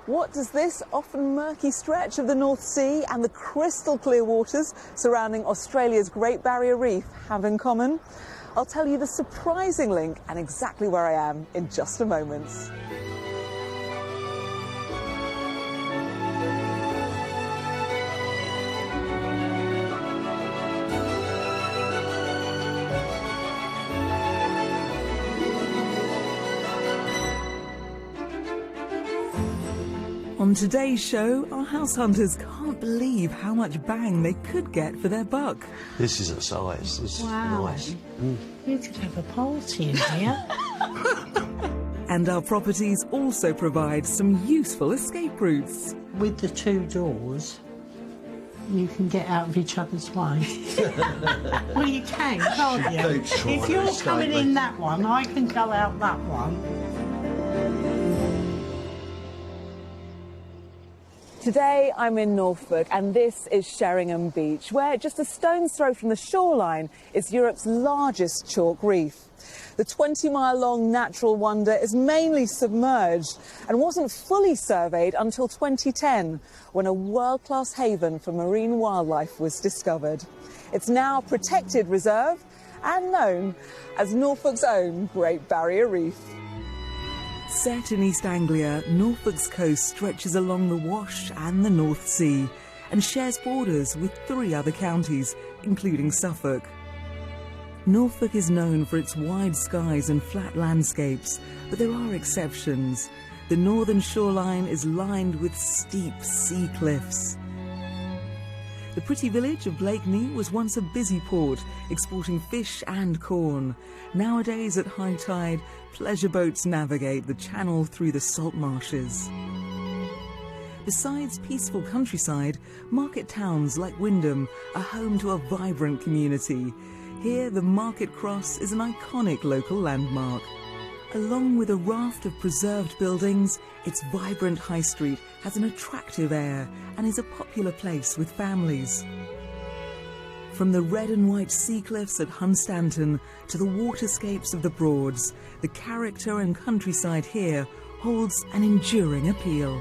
What does this often murky stretch of the North Sea and the crystal clear waters surrounding Australia's Great Barrier Reef have in common? I'll tell you the surprising link and exactly where I am in just a moment. On today's show, our house hunters can't believe how much bang they could get for their buck. This is a size. This is nice. You could have a party in here. And our properties also provide some useful escape routes. With the two doors, you can get out of each other's way. Well, you can, can't you? If you're coming in that one, I can go out that one. Today I'm in Norfolk and this is Sheringham Beach, where just a stone's throw from the shoreline is Europe's largest chalk reef. The 20-mile-long natural wonder is mainly submerged and wasn't fully surveyed until 2010, when a world-class haven for marine wildlife was discovered. It's now a protected reserve and known as Norfolk's own Great Barrier Reef. Set in East Anglia, Norfolk's coast stretches along the Wash and the North Sea and shares borders with 3 other counties, including Suffolk. Norfolk is known for its wide skies and flat landscapes, but there are exceptions. The northern shoreline is lined with steep sea cliffs. The pretty village of Blakeney was once a busy port, exporting fish and corn. Nowadays, at high tide, pleasure boats navigate the channel through the salt marshes. Besides peaceful countryside, market towns like Wyndham are home to a vibrant community. Here, the Market Cross is an iconic local landmark. Along with a raft of preserved buildings, its vibrant high street has an attractive air and is a popular place with families. From the red and white sea cliffs at Hunstanton to the waterscapes of the Broads, the character and countryside here holds an enduring appeal.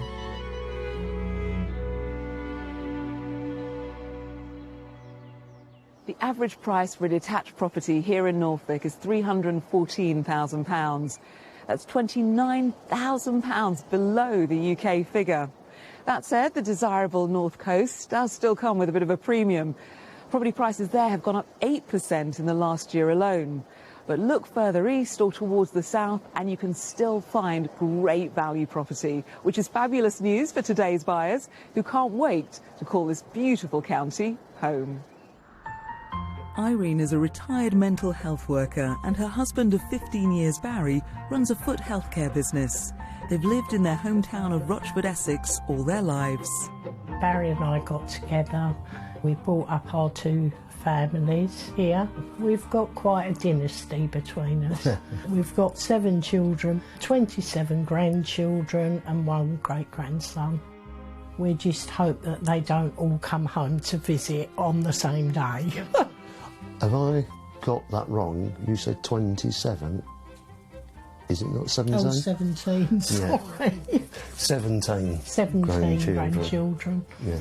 The average price for a detached property here in Norfolk is £314,000. That's £29,000 below the UK figure. That said, the desirable North Coast does still come with a bit of a premium. Property prices there have gone up 8% in the last year alone. But look further east or towards the south and you can still find great value property, which is fabulous news for today's buyers who can't wait to call this beautiful county home. Irene is a retired mental health worker and her husband of 15 years, Barry, runs a foot healthcare business. They've lived in their hometown of Rochford, Essex all their lives. Barry and I got together. We brought up our 2 families here. We've got quite a dynasty between us. We've got 7 children, 27 grandchildren and 1 great-grandson. We just hope that they don't all come home to visit on the same day. Have I got that wrong? You said 27. Is it not 17? Oh, 17, sorry. Yeah. 17 grandchildren. Yeah.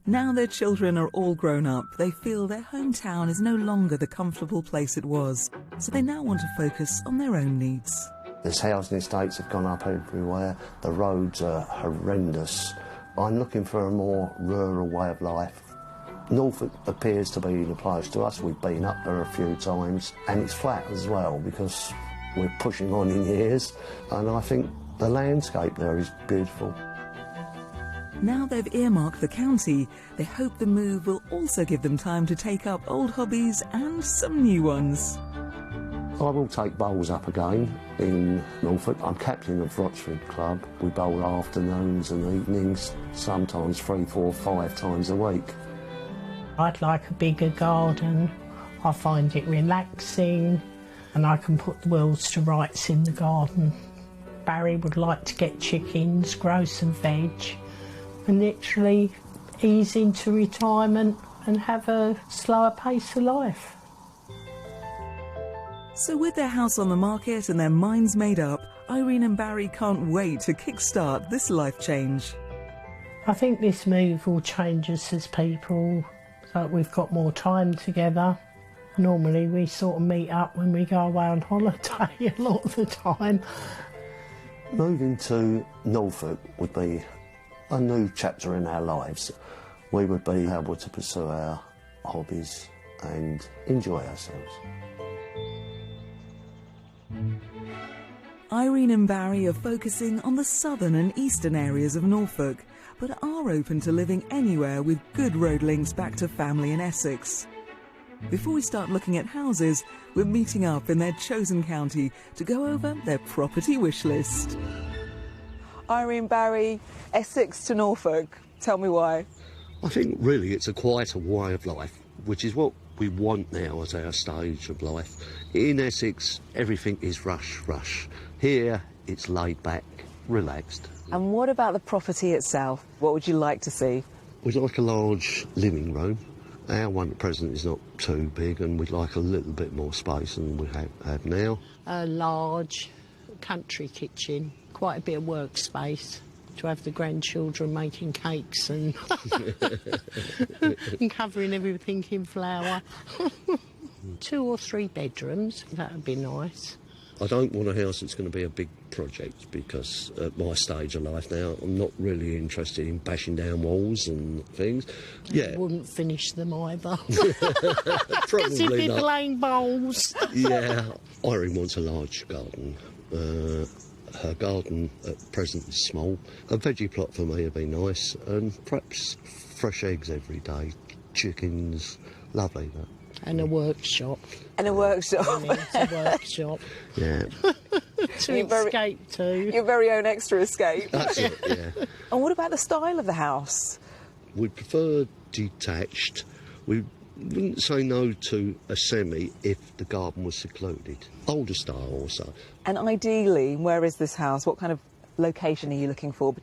Now their children are all grown up, they feel their hometown is no longer the comfortable place it was, so they now want to focus on their own needs. There's housing estates have gone up everywhere. The roads are horrendous. I'm looking for a more rural way of life. Norfolk appears to be the place to us. We've been up there a few times, and it's flat as well because we're pushing on in years, and I think the landscape there is beautiful. Now they've earmarked the county, they hope the move will also give them time to take up old hobbies and some new ones. I will take bowls up again in Norfolk. I'm captain of Rochford Club. We bowl afternoons and evenings, sometimes 3, 4, 5 times a week. I'd like a bigger garden. I find it relaxing and I can put the worlds to rights in the garden. Barry would like to get chickens, grow some veg and literally ease into retirement and have a slower pace of life. So with their house on the market and their minds made up, Irene and Barry can't wait to kickstart this life change. I think this move will change us as people, so that we've got more time together. Normally we sort of meet up when we go away on holiday a lot of the time. Moving to Norfolk would be a new chapter in our lives. We would be able to pursue our hobbies and enjoy ourselves. Irene and Barry are focusing on the southern and eastern areas of Norfolk, but are open to living anywhere with good road links back to family in Essex. Before we start looking at houses, we're meeting up in their chosen county to go over their property wish list. Irene, Barry, Essex to Norfolk. Tell me why. I think really it's a quieter way of life, which is what we want now at our stage of life. In Essex, everything is rush, rush. Here, it's laid back, relaxed. And what about the property itself? What would you like to see? We'd like a large living room. Our one at present is not too big, and we'd like a little bit more space than we have now. A large country kitchen, quite a bit of workspace to have the grandchildren making cakes and, and covering everything in flour. 2 or 3 bedrooms, that would be nice. I don't want a house that's going to be a big project, because at my stage of life now, I'm not really interested in bashing down walls and things. Yeah. I wouldn't finish them either. Probably You'd be not. playing bowls. Yeah, Irene wants a large garden. Her garden at present is small. A veggie plot for me would be nice, and perhaps fresh eggs every day, chickens, lovely that. And a workshop. And a workshop. It's a workshop. Yeah. To escape to. Your very own extra escape. That's it, yeah. And what about the style of the house? We'd prefer detached. We wouldn't say no to a semi if the garden was secluded. Older style also. And ideally, where is this house? What kind of location are you looking for?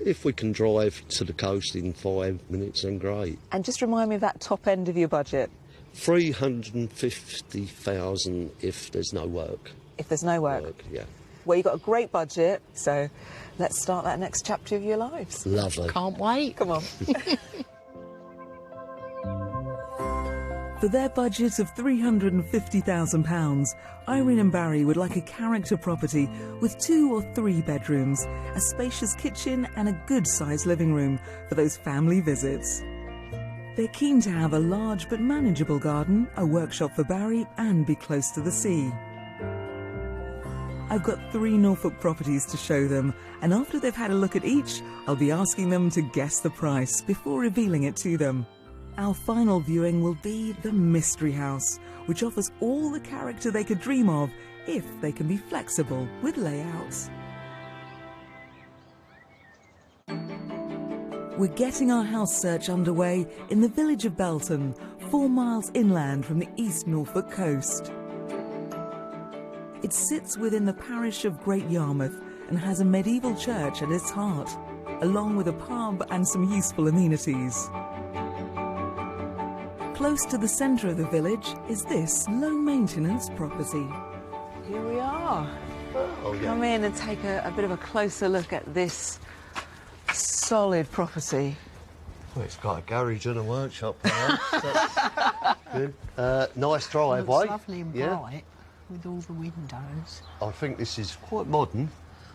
If we can drive to the coast in 5 minutes, then great. And just remind me of that top end of your budget. 350,000 if there's no work. If there's no work. Yeah. Well, you've got a great budget, so let's start that next chapter of your lives. Lovely. Can't wait. Come on. For their budget of £350,000, Irene and Barry would like a character property with 2 or 3 bedrooms, a spacious kitchen and a good-sized living room for those family visits. They're keen to have a large but manageable garden, a workshop for Barry, and be close to the sea. I've got 3 Norfolk properties to show them, and after they've had a look at each, I'll be asking them to guess the price before revealing it to them. Our final viewing will be the Mystery House, which offers all the character they could dream of if they can be flexible with layouts. We're getting our house search underway in the village of Belton, 4 miles inland from the East Norfolk coast. It sits within the parish of Great Yarmouth and has a medieval church at its heart, along with a pub and some useful amenities. Close to the centre of the village is this low-maintenance property. Here we are. Come in and take a bit of a closer look at this solid property. Well, it's got a garage and a workshop now. Good. Nice driveway. It's lovely and bright with all the windows. I think this is quite modern.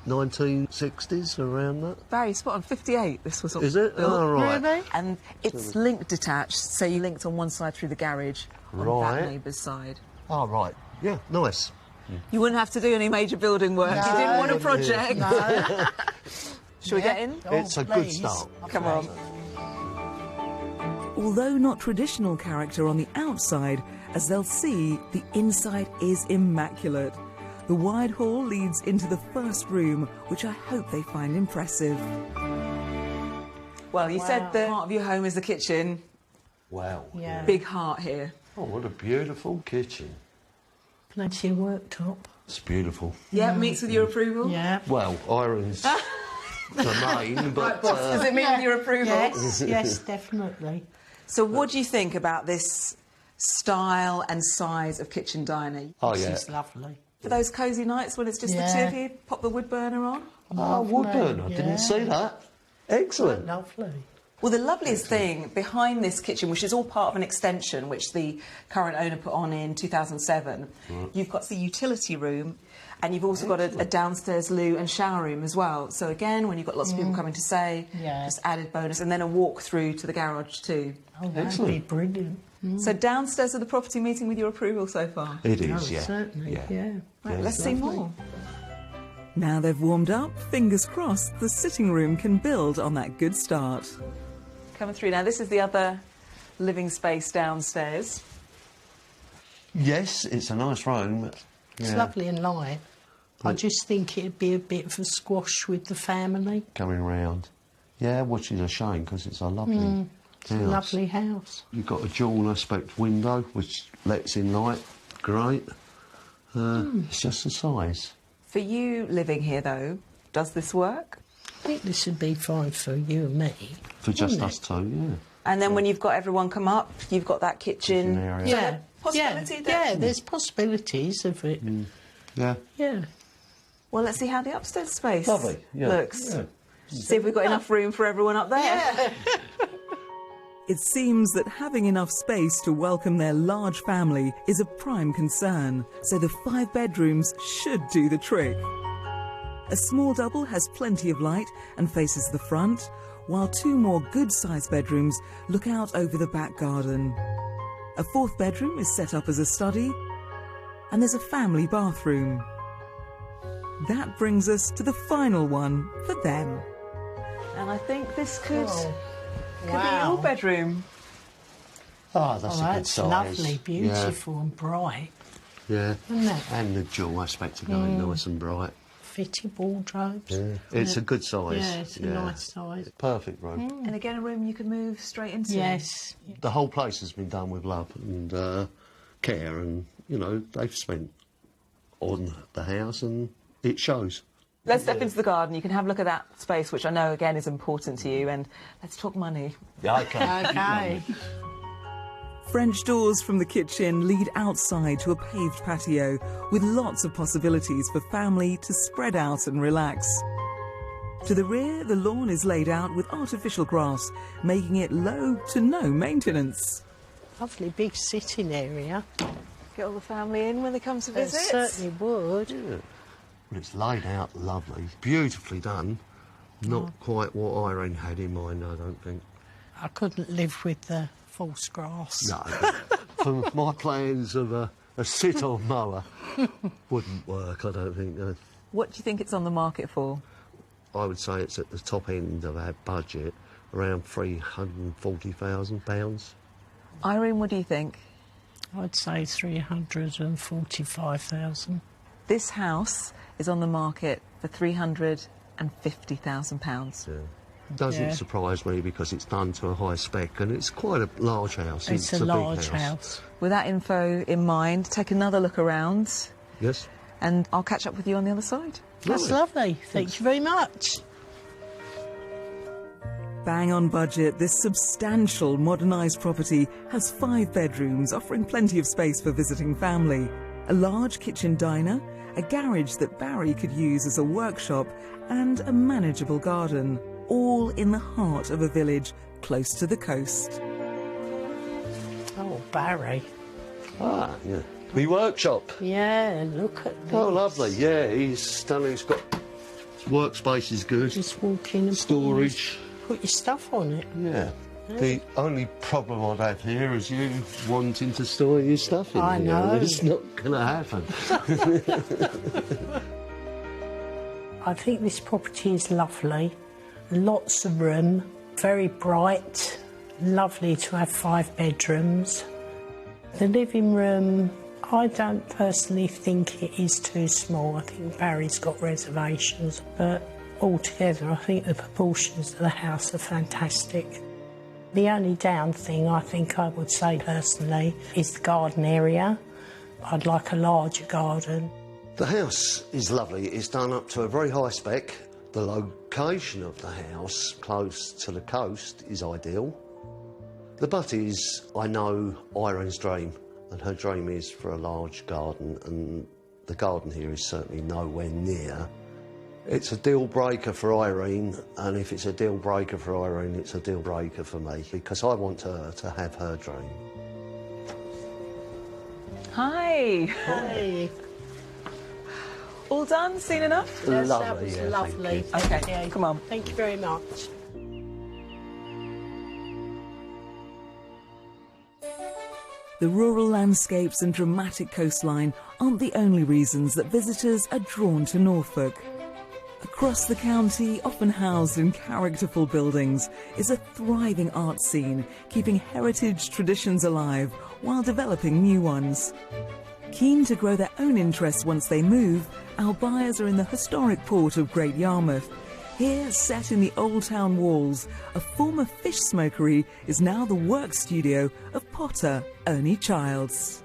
1960s, around that. Barry, spot on, 58 this was Is it? built. Oh, right. Really? And it's link detached, so you linked on one side through the garage, on Right. that neighbour's side. Oh, right. Yeah, nice. You wouldn't have to do any major building work. You didn't want a project. No. Shall we get in? It's a good please. start. Come on. Although not traditional character on the outside, as they'll see, the inside is immaculate. The wide hall leads into the first room, which I hope they find impressive. Well, you said the heart of your home is the kitchen. Wow. Yeah. Big heart here. Oh, what a beautiful kitchen. Plenty of worktop. It's beautiful. Yeah, meets with your approval? Yeah. Well, Irene's the main, but... Does it meet with your approval? Yes, yes, definitely. So what do you think about this style and size of kitchen diner? Oh, This yeah. is lovely. For those cosy nights when it's just the two of you, pop the wood burner on. Oh, wood burner, I didn't see that. Excellent. Lovely. Well, the loveliest thing behind this kitchen, which is all part of an extension which the current owner put on in 2007, you've got the utility room and you've also got a downstairs loo and shower room as well. So again, when you've got lots of people coming to stay, just added bonus, and then a walk through to the garage too. Oh, that'd be brilliant. So downstairs of the property meeting with your approval so far? It is, yeah. Certainly, yeah. Right, let's see more. Now they've warmed up, fingers crossed the sitting room can build on that good start. Coming through now, this is the other living space downstairs. Yes, it's a nice room. It's lovely and light. I just think it'd be a bit of a squash with the family. Coming round. Yeah, which is a shame because it's a lovely house. It's a lovely house. You've got a dual aspect window which lets in light. Great. It's just the size. For you living here, though, does this work? I think this would be fine for you and me. For just us two, yeah. And then when you've got everyone come up, you've got that kitchen. Kitchen area. So Yeah. possibility there? Yeah, there's possibilities of it. Yeah. Yeah. Well, let's see how the upstairs space Lovely, yeah. looks. Yeah. See if we've got enough room for everyone up there. It seems that having enough space to welcome their large family is a prime concern, so the 5 bedrooms should do the trick. A small double has plenty of light and faces the front, while 2 more good-sized bedrooms look out over the back garden. A 4th bedroom is set up as a study, and there's a family bathroom. That brings us to the final one for them. And I think this could be Wow. your bedroom. Oh, that's a good That's size. lovely, beautiful and bright. Yeah. Isn't it? And the dual aspect of going nice and bright. Fitted wardrobes. Yeah. It's a good size. Yeah, it's a nice size. Perfect room. And again, a room you can move straight into. Yes. The whole place has been done with love and care, and, you know, they've spent on the house and it shows. Let's step into the garden. You can have a look at that space, which I know, again, is important to you. And let's talk money. Yeah, okay. Okay. French doors from the kitchen lead outside to a paved patio with lots of possibilities for family to spread out and relax. To the rear, the lawn is laid out with artificial grass, making it low to no maintenance. Lovely big sitting area. Get all the family in when they come to It visit. certainly would. Well, it's laid out lovely, beautifully done. Not quite what Irene had in mind, I don't think. I couldn't live with the false grass. No, for my plans of a sit-on mower wouldn't work, I don't think. No. What do you think it's on the market for? I would say it's at the top end of our budget, around £340,000. Irene, what do you think? I'd say 345,000. This house is on the market for £350,000. Yeah. Doesn't Yeah. surprise me because it's done to a high spec and it's quite a large house. It's a big large house. With that info in mind, take another look around Yes. and I'll catch up with you on the other side. That's lovely. Thank you very much. Bang on budget, this substantial modernised property has 5 bedrooms offering plenty of space for visiting family, a large kitchen diner, a garage that Barry could use as a workshop, and a manageable garden, all in the heart of a village close to the coast. Oh, Barry. Ah, yeah. The workshop. Yeah, look at this. Oh, lovely. Yeah, he's done. He's got workspace is good. Just walk in and Storage. Put your stuff on it. Yeah. The only problem I'd have here is you wanting to store your stuff in I here. know. It's not going to happen. I think this property is lovely. Lots of room, very bright, lovely to have 5 bedrooms. The living room, I don't personally think it is too small. I think Barry's got reservations, but altogether I think the proportions of the house are fantastic. The only down thing I think I would say personally is the garden area. I'd like a larger garden. The house is lovely. It's done up to a very high spec. The location of the house, close to the coast, is ideal. The but is, I know Irene's dream, and her dream is for a large garden, and The garden here is certainly nowhere near. It's a deal breaker for Irene, and if it's a deal breaker for Irene, it's a deal breaker for me, because I want her to have her dream. Hi. Hey. All done? Seen enough? Yes, that Lovely, was yeah, lovely. thank Okay, Thank you. come on. Thank you very much. The rural landscapes and dramatic coastline aren't the only reasons that visitors are drawn to Norfolk. Across the county, often housed in characterful buildings, is a thriving art scene, keeping heritage traditions alive while developing new ones. Keen to grow their own interests once they move, our buyers are in the historic port of Great Yarmouth. Here, set in the Old Town walls, a former fish smokery is now the work studio of potter Ernie Childs.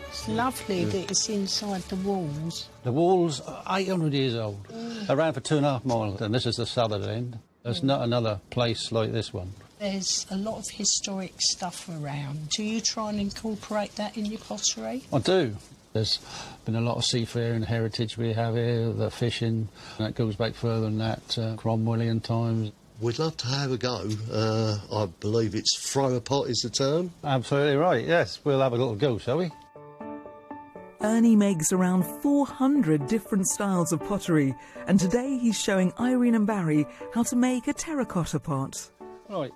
It's lovely that it's inside the walls. The wall's 800 years old. Around for 2.5 miles, and this is the southern end. There's not another place like this one. There's a lot of historic stuff around. Do you try and incorporate that in your pottery? I do. There's been a lot of seafaring heritage we have here, the fishing, and that goes back further than that, Cromwellian times. We'd love to have a go. I believe it's throw a pot is the term. Absolutely right, yes. We'll have a little go, shall we? Ernie makes around 400 different styles of pottery, and today he's showing Irene and Barry how to make a terracotta pot. Right.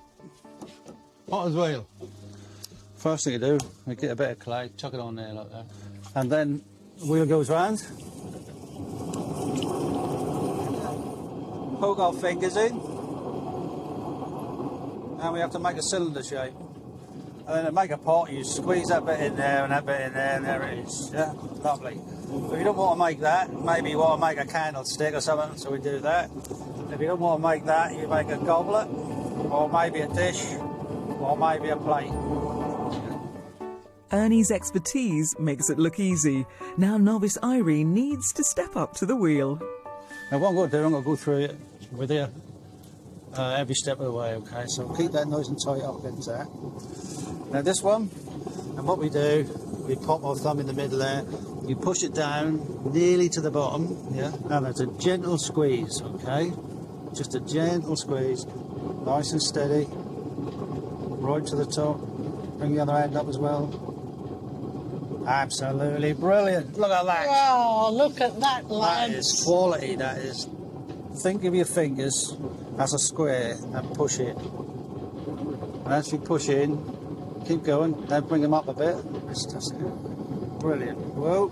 Potter's wheel. First thing you do, you get a bit of clay, chuck it on there like that. And then the wheel goes round. Poke our fingers in. And we have to make a cylinder shape. And then to make a pot, you squeeze that bit in there and that bit in there, and there it is. Yeah, lovely. If you don't want to make that, maybe you want to make a candlestick or something, so we do that. If you don't want to make that, you make a goblet, or maybe a dish, or maybe a plate. Ernie's expertise makes it look easy. Now novice Irene needs to step up to the wheel. Now what I'm going to do, I'm going to go through it with you every step of the way, okay? So keep that nice and tight up against that. Now this one, and what we do, we pop our thumb in the middle there, you push it down nearly to the bottom, yeah? And it's a gentle squeeze, okay? Just a gentle squeeze, nice and steady, right to the top. Bring the other end up as well. Absolutely brilliant. Look at that. Oh, look at that, That lads. is quality, that is. Think of your fingers as a square and push it. And as you push in, keep going, then bring them up a bit. It's just brilliant. Whoa.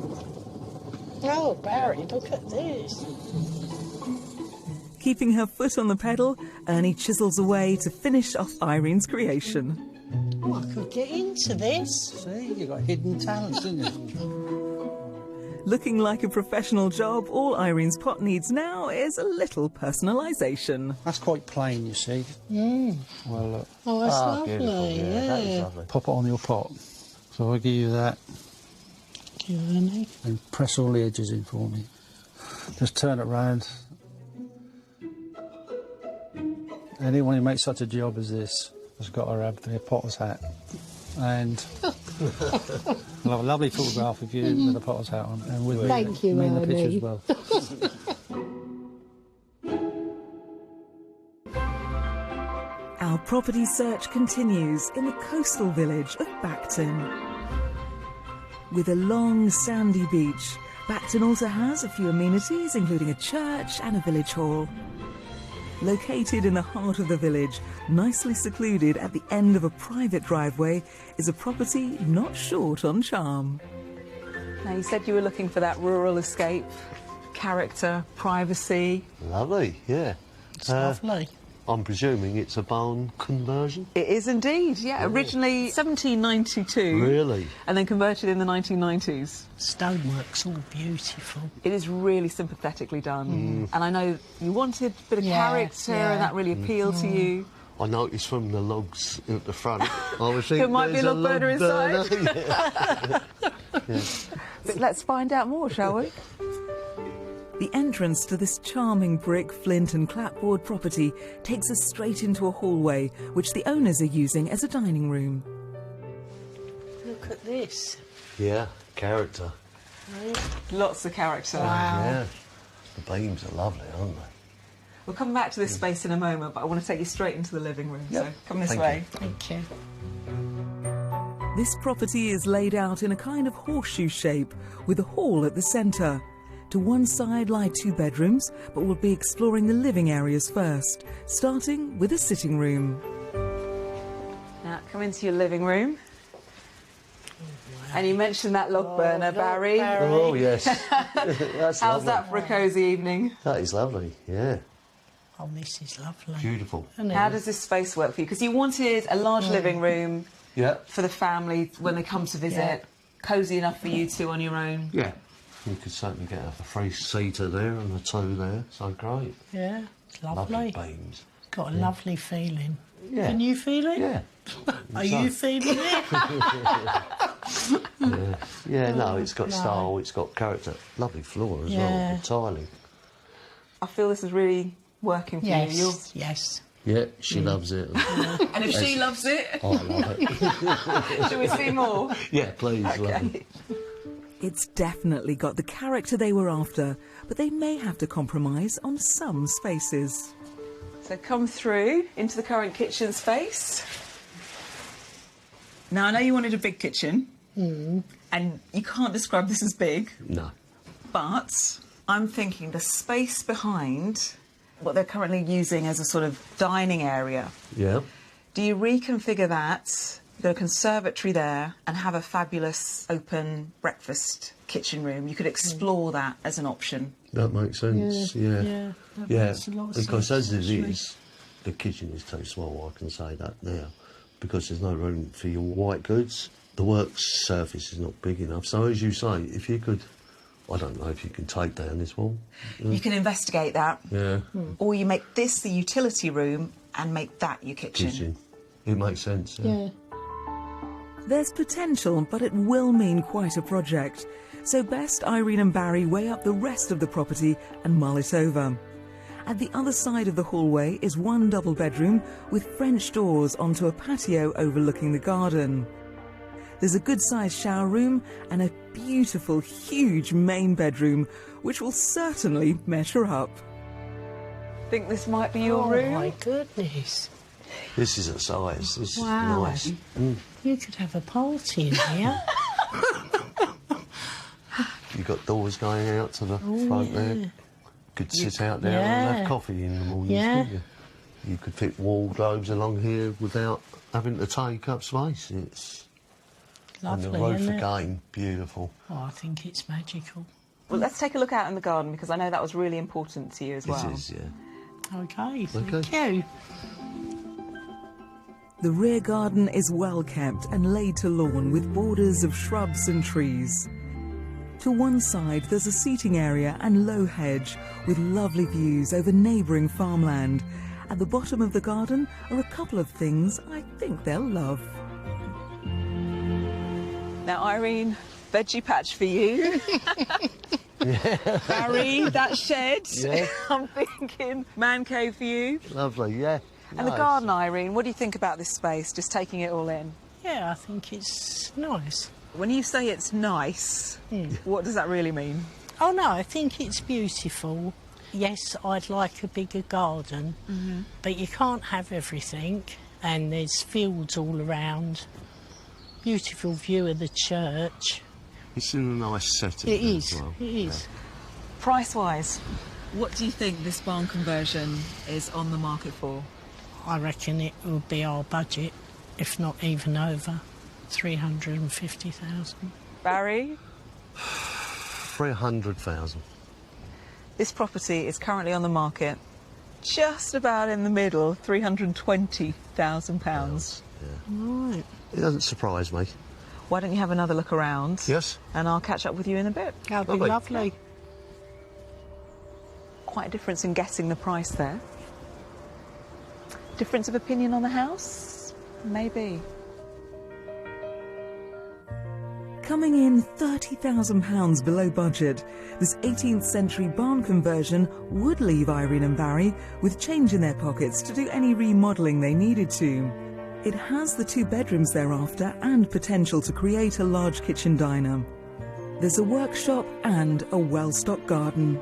Oh, Barry, look at this. Keeping her foot on the pedal, Ernie chisels away to finish off Irene's creation. Oh, I could get into this. See, you've got hidden talents, didn't you? Looking like a professional job, all Irene's pot needs now is a little personalisation. That's quite plain, you see. Well, look, Oh, that's lovely. Beautiful. Yeah, that is lovely. pop it on your pot. So I'll give you that Thank you, Ernie. and press all the edges in for me. Just turn it round. Anyone who makes such a job as this has got to have their potter's hat. And we'll have a lovely photograph of you with a potter's hat on. And with Thank you, me in the picture Ernie. as well. Our property search continues in the coastal village of Bacton. With a long sandy beach, Bacton also has a few amenities, including a church and a village hall. Located in the heart of the village, nicely secluded at the end of a private driveway, is a property not short on charm. Now, you said you were looking for that rural escape, character, privacy. Lovely, yeah. It's lovely. I'm presuming it's a barn conversion? It is indeed, yeah. Originally 1792. Really? And then converted in the 1990s. Stonework's all beautiful. It is really sympathetically done. And I know you wanted a bit of Yeah, character yeah. and that really appealed to you. I noticed from the logs at the front, I was thinking There might be a there's log burner inside. burner. Yeah. But let's find out more, shall we? The entrance to this charming brick, flint and clapboard property takes us straight into a hallway, which the owners are using as a dining room. Look at this. Yeah, character. Lots of character. Yeah. The beams are lovely, aren't they? We'll come back to this space in a moment, but I want to take you straight into the living room. So come this way. Thank you. This property is laid out in a kind of horseshoe shape with a hall at the centre. To one side lie 2 bedrooms, but we'll be exploring the living areas first, starting with a sitting room. Now, come into your living room. And you mentioned that log burner, Barry. Oh, yes. That's How's lovely. that for a cosy evening? That is lovely, yeah. Oh, this is lovely. Beautiful. Isn't it? How does this space work for you? Because you wanted a large living room Yeah. for the family when they come to visit. Yeah. Cosy enough for you two on your own. Yeah. You could certainly get a 3-seater there and a 2 there, so great. Yeah, it's Lovely lovely. beams. It's got a lovely feeling. Yeah. Can you feel it? Yeah. Are you feeling it? Yeah, no, it's got No. style, it's got character. Lovely floor as well, Yeah. the tiling. I feel this is really working for you. Yes, yes. Yeah, she loves it. And if she loves it, I love it. shall we see more? Yeah, please, lovely. Okay. It's definitely got the character they were after, but they may have to compromise on some spaces. So come through into the current kitchen space. Now, I know you wanted a big kitchen, and you can't describe this as big, No. but I'm thinking the space behind what they're currently using as a sort of dining area. Yeah. Do you reconfigure that, you've got a conservatory there, and have a fabulous open breakfast kitchen room? You could explore that as an option. That makes sense, yeah. that Yeah, makes a lot of because sense, as it actually. is, the kitchen is too small, I can say that now, because there's no room for your white goods. The work surface is not big enough. So as you say, if you could, I don't know if you can take down this wall. You can investigate that. Yeah, Or you make this the utility room and make that your kitchen. It makes sense. Yeah. There's potential, but it will mean quite a project. So best Irene and Barry weigh up the rest of the property and mull it over. At the other side of the hallway is one double bedroom with French doors onto a patio overlooking the garden. There's a good-sized shower room and a beautiful, huge main bedroom, which will certainly measure up. Think this might be your Oh, room? my goodness. This is a size. This Wow. is nice. You could have a party in here. You've got doors going out to the front there. Could sit out there and Yeah. have coffee in the mornings, Yeah. couldn't you? You could fit wardrobes along here without having to take up space. It's Lovely, and the roof isn't it? again, beautiful. Oh, I think it's magical. Well, let's take a look out in the garden because I know that was really important to you as well. It is, yeah. Okay, thank Okay. you. The rear garden is well kept and laid to lawn with borders of shrubs and trees. To one side there's a seating area and low hedge with lovely views over neighbouring farmland. At the bottom of the garden are a couple of things I think they'll love. Now, Irene, veggie patch for you. Barry, that shed. Yeah. I'm thinking man cave for you. Lovely, yeah. And the Nice. garden, Irene, what do you think about this space, just taking it all in? Yeah, I think it's nice. When you say it's nice, what does that really mean? Oh, no, I think it's beautiful. Yes, I'd like a bigger garden, but you can't have everything, and there's fields all around. Beautiful view of the church. It's in a nice setting. It as is, well. it is. Price-wise, what do you think this barn conversion is on the market for? I reckon it will be our budget, if not even over, 350,000. Barry, 300,000. this property is currently on the market just about in the middle, £320,000. Right. It doesn't surprise me. Why don't you have another look around? Yes? And I'll catch up with you in a bit. That'd be Lovely. lovely. Quite a difference in guessing the price there. Difference of opinion on the house? Maybe. Coming in £30,000 below budget, this 18th century barn conversion would leave Irene and Barry with change in their pockets to do any remodelling they needed to. It has the 2 bedrooms thereafter and potential to create a large kitchen diner. there's a workshop and a well-stocked garden.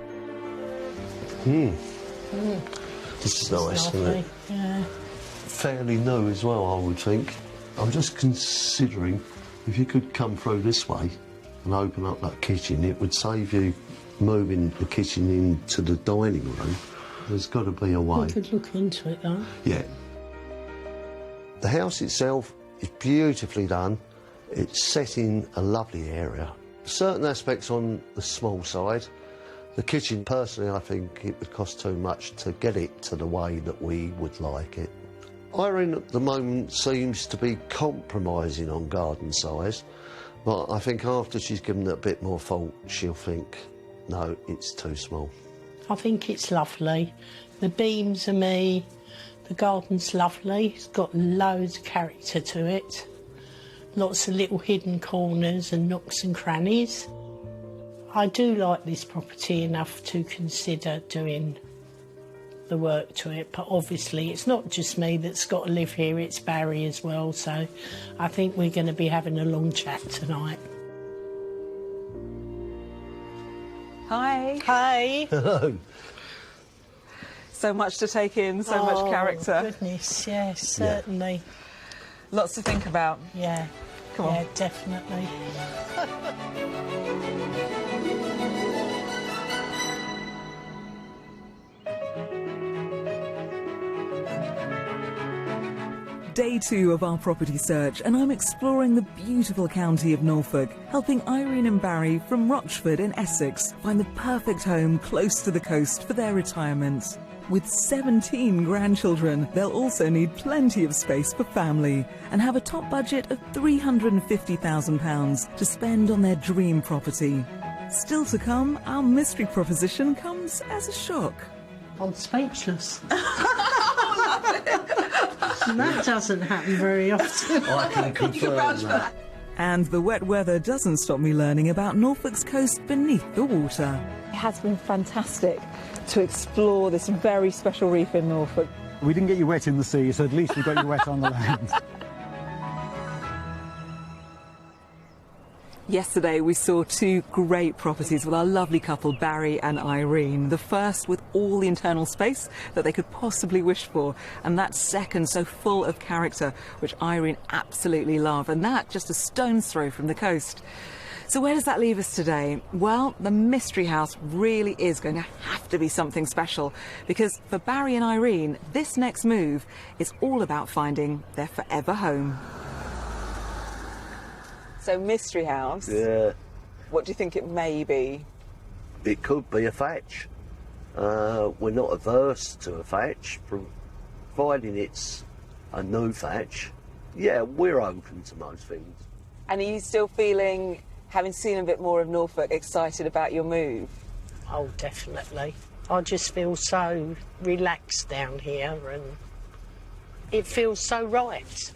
This is nice, isn't Lovely. it? Yeah. Fairly new as well, I would think. I'm just considering if you could come through this way and open up that kitchen, it would save you moving the kitchen into the dining room. There's got to be a way. We could look into it though. Yeah. The house itself is beautifully done. It's set in a lovely area. Certain aspects on the small side. The kitchen, personally, I think it would cost too much to get it to the way that we would like it. Irene at the moment seems to be compromising on garden size, but I think after she's given it a bit more thought, she'll think, no, it's too small. I think it's lovely. The beams are me. The garden's lovely. It's got loads of character to it. Lots of little hidden corners and nooks and crannies. I do like this property enough to consider doing the work to it, but obviously it's not just me that's got to live here, it's Barry as well, so I think we're going to be having a long chat tonight. Hi. Hey! Hello. So much to take in, so much character. Goodness, yes, certainly. Lots to think about. Yeah. Come on. Yeah, definitely. Day 2 of our property search, and I'm exploring the beautiful county of Norfolk, helping Irene and Barry from Rochford in Essex find the perfect home close to the coast for their retirement. With 17 grandchildren, they'll also need plenty of space for family and have a top budget of £350,000 to spend on their dream property. Still to come, our mystery proposition comes as a shock. I'm speechless. That doesn't happen very often. I can confirm that. And the wet weather doesn't stop me learning about Norfolk's coast beneath the water. It has been fantastic to explore this very special reef in Norfolk. We didn't get you wet in the sea, so at least we got you wet on the land. Yesterday we saw 2 great properties with our lovely couple Barry and Irene. The first with all the internal space that they could possibly wish for, and that second so full of character, which Irene absolutely loved, and that just a stone's throw from the coast. So where does that leave us today? Well, the mystery house really is going to have to be something special, because for Barry and Irene, this next move is all about finding their forever home. So mystery house. Yeah, What do you think it may be? it could be a thatch. We're not averse to a thatch, providing it's a new thatch. Yeah, we're open to most things. And are you still feeling, having seen a bit more of Norfolk, excited about your move? Oh, definitely. I just feel so relaxed down here and it feels so right.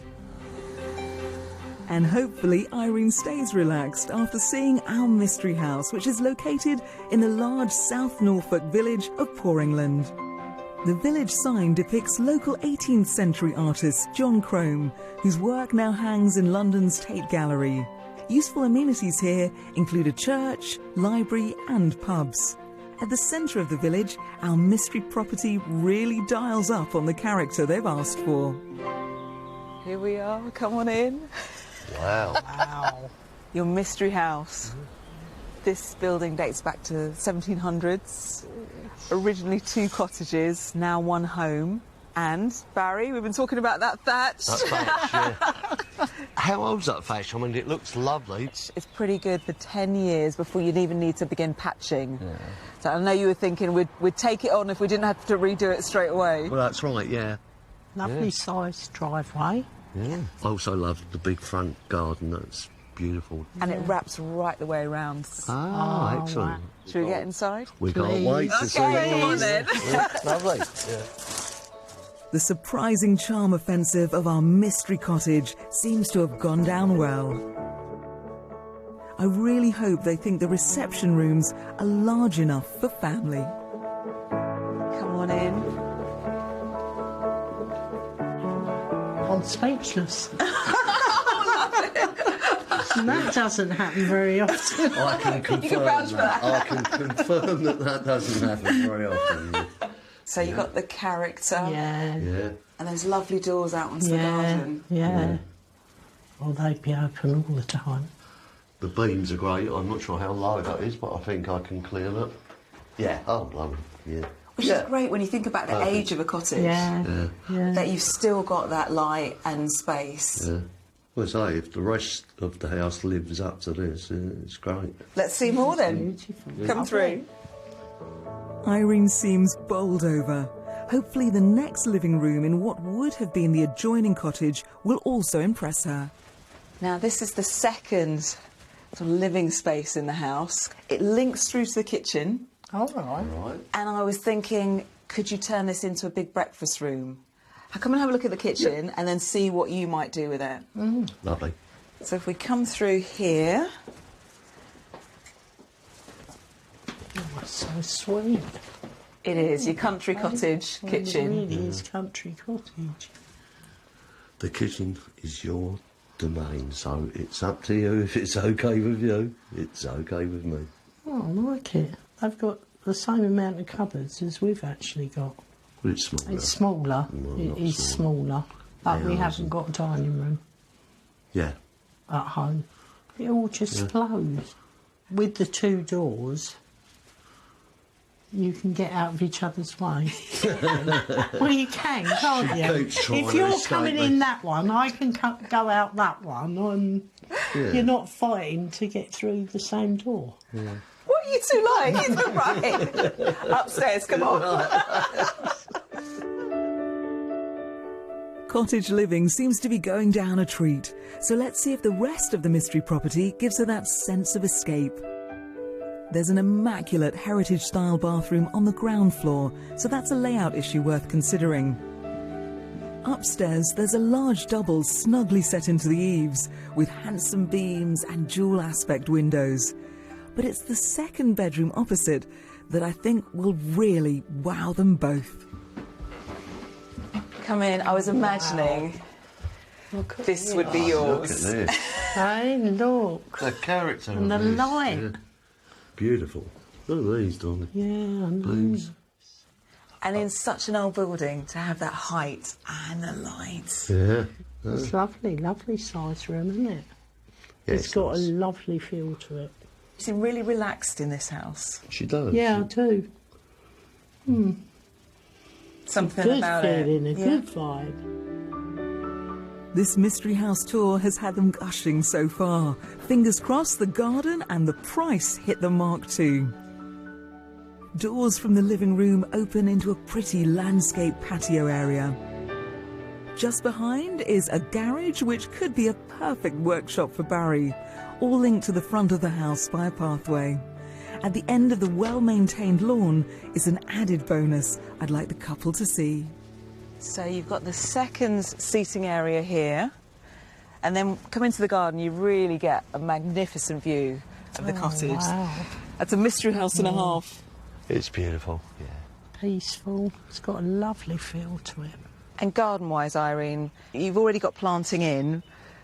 And hopefully Irene stays relaxed after seeing our mystery house, which is located in the large South Norfolk village of Poringland. The village sign depicts local 18th century artist John Crome, whose work now hangs in London's Tate Gallery. Useful amenities here include a church, library and pubs. At the centre of the village, our mystery property really dials up on the character they've asked for. Here we are, come on in. Wow. Wow. Your mystery house. This building dates back to 1700s. Originally 2 cottages, now 1 home. And, Barry, we've been talking about that thatch. That thatch, yeah. How old's that thatch? I mean, it looks lovely. It's pretty good for 10 years before you'd even need to begin patching. Yeah. So I know you were thinking we'd take it on if we didn't have to redo it straight away. Well, that's right, yeah. Lovely sized driveway. Yeah. I also love the big front garden. That's beautiful. And it wraps right the way around. Ah, excellent. right. Should we get inside? We can't wait to see Okay, it. come on then. Yeah, lovely. Yeah. The surprising charm offensive of our mystery cottage seems to have gone down well. I really hope they think the reception rooms are large enough for family. Come on in. I'm speechless. And that doesn't happen very often. I can confirm vouch for that. I can confirm that doesn't happen very often. So you've got the character. Yeah. Yeah. And those lovely doors out onto the Yeah. garden. Yeah. Well, they'd be open all the time. The beams are great. I'm not sure how low that is, but I think I can clear that. Yeah. Oh, lovely. Yeah. Which is great when you think about the age of a cottage. Yeah. Yeah. That you've still got that light and space. Yeah. Well, say, if the rest of the house lives up to this, it's great. Let's see more then. Beautiful. Come through. Irene seems bowled over. Hopefully the next living room in what would have been the adjoining cottage will also impress her. Now this is the second sort of living space in the house. It links through to the kitchen. All right. Right. And I was thinking, could you turn this into a big breakfast room? I'll come and have a look at the kitchen and then see what you might do with it. Lovely. So if we come through here, Oh, that's so sweet. it is your country cottage kitchen. It really is country cottage. The kitchen is your domain, so it's up to you. If it's okay with you, it's okay with me. Oh, I like it. They've got the same amount of cupboards as we've actually got. But it's smaller. It's smaller. Well, It not is smaller. But Yeah, we I haven't got a dining room Yeah. at home. It all just flows. With the two doors, you can get out of each other's way. Well, you can, can't you? keeps trying If to you're escape coming me. in that one, I can go out that one, and Yeah. you're not fighting to get through the same door. What are you two like? Is that right? Upstairs, come on. Cottage living seems to be going down a treat, so let's see if the rest of the mystery property gives her that sense of escape. There's an immaculate heritage-style bathroom on the ground floor, so that's a layout issue worth considering. Upstairs, there's a large double snugly set into the eaves, with handsome beams and dual aspect windows. But it's the second bedroom opposite that I think will really wow them both. Come in. I was imagining this would be Look at yours. this. Hey, look. The character And of the this, light. yeah. Beautiful. Look at these, darling. Yeah, I know. Beams. And in such an old building, to have that height and the lights. Yeah. It's lovely, lovely size room, isn't it? Yeah, It's got a nice. lovely feel to it. You seem really relaxed in this house. She does. Yeah, I do. Something Good about feeling, it. a good vibe. This mystery house tour has had them gushing so far. Fingers crossed the garden and the price hit the mark too. Doors from the living room open into a pretty landscape patio area. Just behind is a garage which could be a perfect workshop for Barry, all linked to the front of the house by a pathway. At the end of the well-maintained lawn is an added bonus I'd like the couple to see. So you've got the second seating area here, and then come into the garden, you really get a magnificent view of the cottage. Wow, That's a mystery house and a half. It's beautiful. Yeah. peaceful. It's got a lovely feel to it. And garden-wise, Irene, you've already got planting in,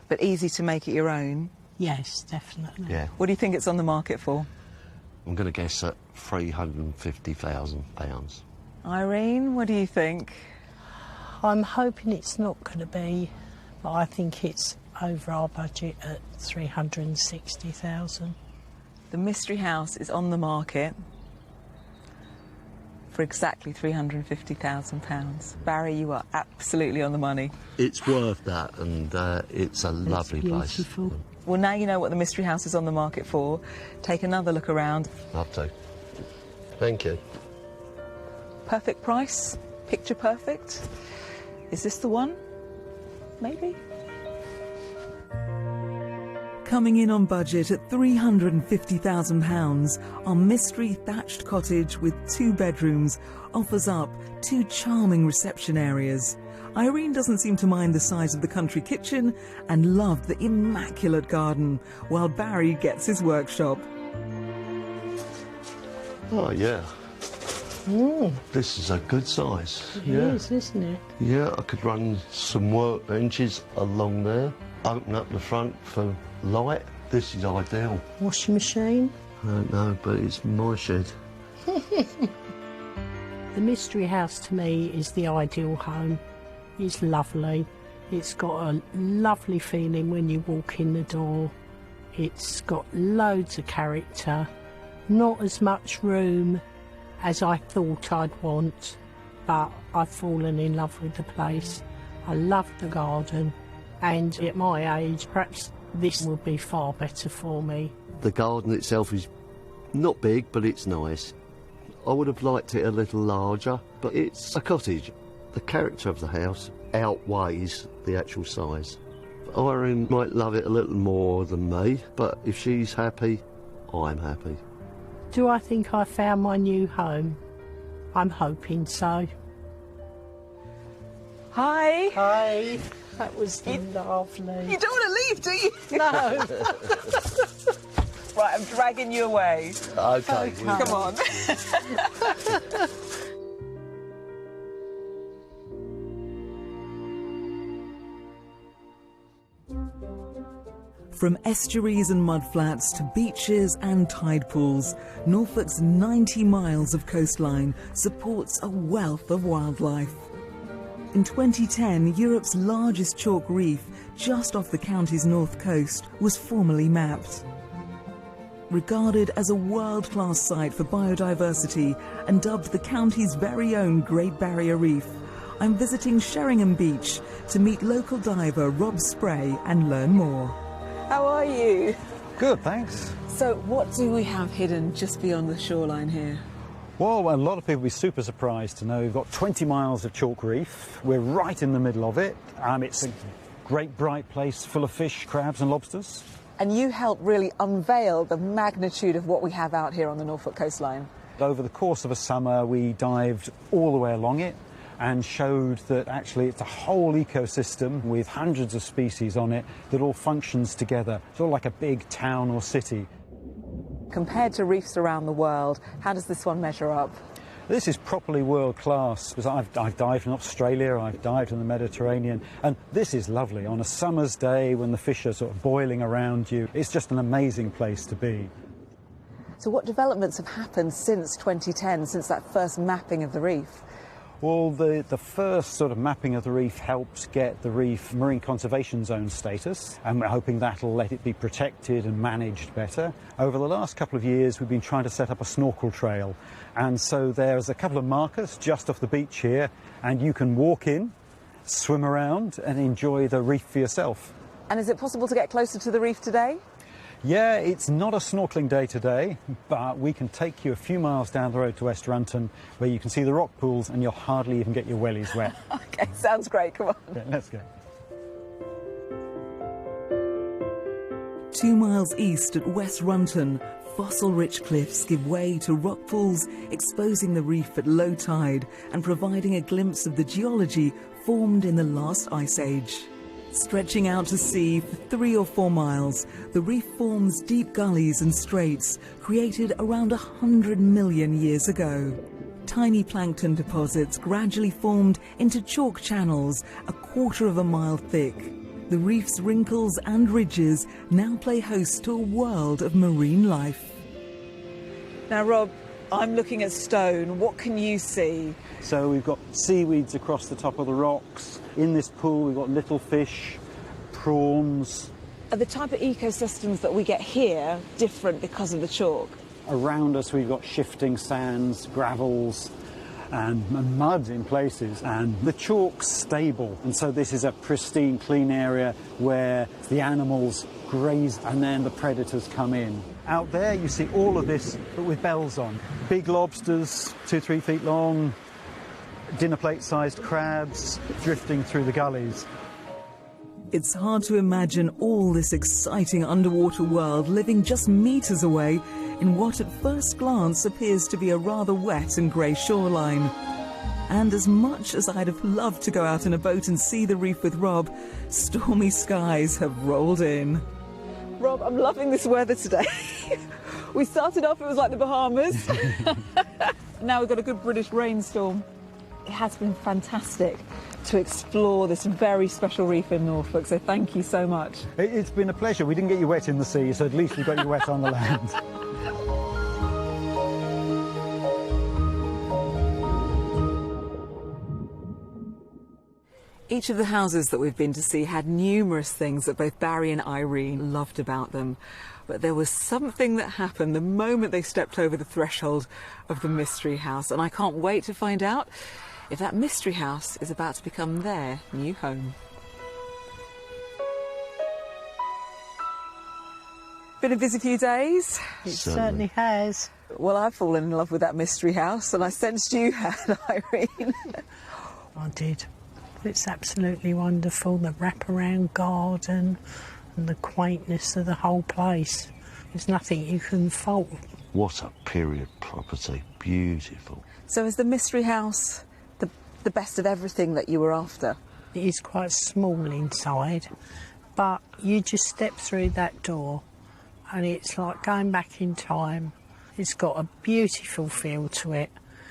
but easy to make it your own. Yes, definitely. Yeah. What do you think it's on the market for? I'm going to guess at £350,000. Irene, what do you think? I'm hoping it's not going to be, but I think it's over our budget at 360,000. The mystery house is on the market for exactly £350,000. Barry, you are absolutely on the money. It's worth that, and it's a lovely place. Beautiful. Well, now you know what the mystery house is on the market for. Take another look around. Love to. Thank you. Perfect price? Picture perfect? Is this the one? Maybe? Coming in on budget at £350,000, our mystery thatched cottage with 2 bedrooms offers up 2 charming reception areas. Irene doesn't seem to mind the size of the country kitchen and loved the immaculate garden, while Barry gets his workshop. Oh, yeah. This is a good size. It is, isn't it? Yeah, I could run some workbenches along there, open up the front for light. This is ideal. Washing machine. I don't know, but it's my shed. The Mystery House to me is the ideal home. It's lovely. It's got a lovely feeling when you walk in the door. It's got loads of character. Not as much room as I thought I'd want, but I've fallen in love with the place. I love the garden, and at my age, perhaps this would be far better for me. The garden itself is not big, but it's nice. I would have liked it a little larger, but it's a cottage. The character of the house outweighs the actual size. Irene might love it a little more than me, but if she's happy, I'm happy. Do I think I found my new home? I'm hoping so. Hi. Hi. That was lovely. You don't want to leave, do you? No. Right, I'm dragging you away. Okay. Come on. From estuaries and mudflats to beaches and tide pools, Norfolk's 90 miles of coastline supports a wealth of wildlife. In 2010, Europe's largest chalk reef, just off the county's north coast, was formally mapped. Regarded as a world-class site for biodiversity and dubbed the county's very own Great Barrier Reef, I'm visiting Sheringham Beach to meet local diver Rob Spray and learn more. How are you? Good, thanks. So what do we have hidden just beyond the shoreline here? Well, a lot of people will be super surprised to know we've got 20 miles of chalk reef. We're right in the middle of it. It's a great bright place full of fish, crabs and lobsters. And you helped really unveil the magnitude of what we have out here on the Norfolk coastline. Over the course of a summer, we dived all the way along it and showed that actually it's a whole ecosystem with hundreds of species on it that all functions together, sort of like a big town or city. Compared to reefs around the world, how does this one measure up? This is properly world class, because I've dived in Australia, I've dived in the Mediterranean, and this is lovely. On a summer's day when the fish are sort of boiling around you, it's just an amazing place to be. So what developments have happened since 2010, since that first mapping of the reef? Well, the first sort of mapping of the reef helped get the reef marine conservation zone status, and we're hoping that'll let it be protected and managed better. Over the last couple of years, we've been trying to set up a snorkel trail, and so there's a couple of markers just off the beach here, and you can walk in, swim around, and enjoy the reef for yourself. And is it possible to get closer to the reef today? Yeah, it's not a snorkeling day today, but we can take you a few miles down the road to West Runton, where you can see the rock pools and you'll hardly even get your wellies wet. OK, sounds great, come on. Okay, let's go. 2 miles east at West Runton, fossil-rich cliffs give way to rock pools, exposing the reef at low tide and providing a glimpse of the geology formed in the last ice age. Stretching out to sea for 3 or 4 miles, the reef forms deep gullies and straits created around 100 million years ago. Tiny plankton deposits gradually formed into chalk channels a 1/4 mile thick. The reef's wrinkles and ridges now play host to a world of marine life. Now, Rob, I'm looking at stone. What can you see? So we've got seaweeds across the top of the rocks. In this pool, we've got little fish, prawns. Are the type of ecosystems that we get here different because of the chalk? Around us, we've got shifting sands, gravels, and mud in places. And the chalk's stable. And so this is a pristine, clean area where the animals graze and then the predators come in. Out there, you see all of this, but with bells on. Big lobsters, 2-3 feet long, dinner plate-sized crabs drifting through the gullies. It's hard to imagine all this exciting underwater world living just meters away in what at first glance appears to be a rather wet and grey shoreline. And as much as I'd have loved to go out in a boat and see the reef with Rob, stormy skies have rolled in. Rob, I'm loving this weather today. We started off, it was like the Bahamas. Now we've got a good British rainstorm. It has been fantastic. to explore this very special reef in Norfolk, so thank you so much. It's been a pleasure. We didn't get you wet in the sea, so at least we got you wet on the land. Each of the houses that we've been to see had numerous things that both Barry and Irene loved about them. But there was something that happened the moment they stepped over the threshold of the mystery house, and I can't wait to find out if that mystery house is about to become their new home. Been a busy few days. It certainly has. Well, I've fallen in love with that mystery house, and I sensed you had, Irene. I did. It's absolutely wonderful, the wraparound garden and the quaintness of the whole place. There's nothing you can fault. What a period property. Beautiful. So is the mystery house the best of everything that you were after? It is quite small inside, but you just step through that door and it's like going back in time. It's got a beautiful feel to it.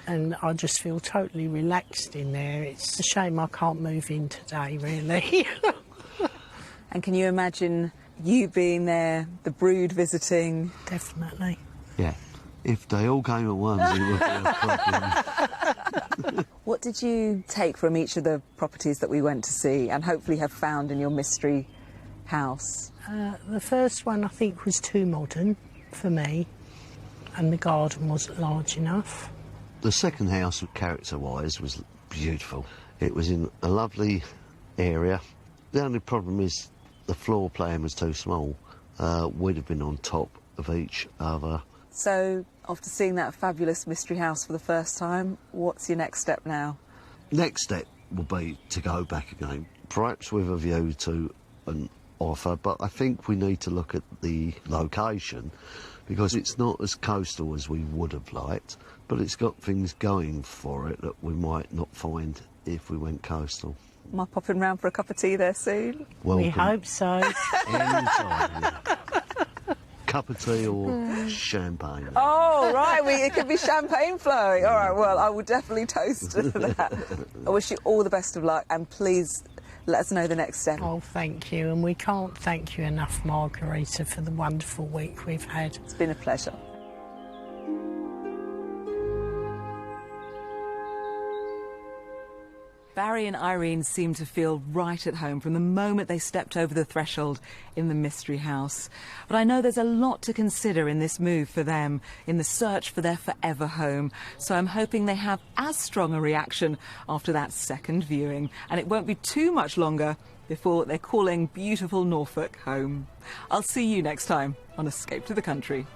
And I just feel totally relaxed in there. It's a shame I can't move in today, really. And can you imagine you being there, the brood visiting? Definitely. Yeah. If they all came at once, it would be a problem. What did you take from each of the properties that we went to see and hopefully have found in your mystery house? The first one, I think, was too modern for me, and the garden wasn't large enough. The second house, character-wise, was beautiful. It was in a lovely area. The only problem is the floor plan was too small. We'd have been on top of each other. So, after seeing that fabulous mystery house for the first time, what's your next step now? Next step will be to go back again, perhaps with a view to an offer, but I think we need to look at the location because it's not as coastal as we would have liked, but it's got things going for it that we might not find if we went coastal. Am I popping round for a cup of tea there soon? Welcome. We hope so. Anytime. Cup of tea or champagne. Oh, right, it could be champagne flowing. All right, well, I will definitely toast to that. I wish you all the best of luck, and please let us know the next step. Oh, thank you. And we can't thank you enough, Margarita, for the wonderful week we've had. It's been a pleasure. Barry and Irene seemed to feel right at home from the moment they stepped over the threshold in the mystery house. But I know there's a lot to consider in this move for them, in the search for their forever home. So I'm hoping they have as strong a reaction after that second viewing. And it won't be too much longer before they're calling beautiful Norfolk home. I'll see you next time on Escape to the Country.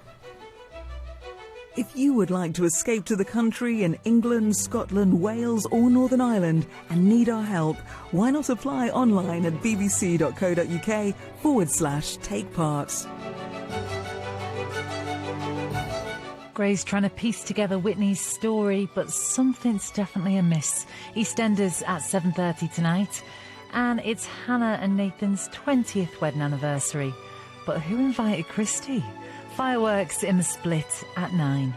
If you would like to escape to the country in England, Scotland, Wales or Northern Ireland and need our help, why not apply online at bbc.co.uk/take part. Gray's trying to piece together Whitney's story, but something's definitely amiss. EastEnders at 7:30 tonight, and it's Hannah and Nathan's 20th wedding anniversary. But who invited Christy? Fireworks in The Split at 9.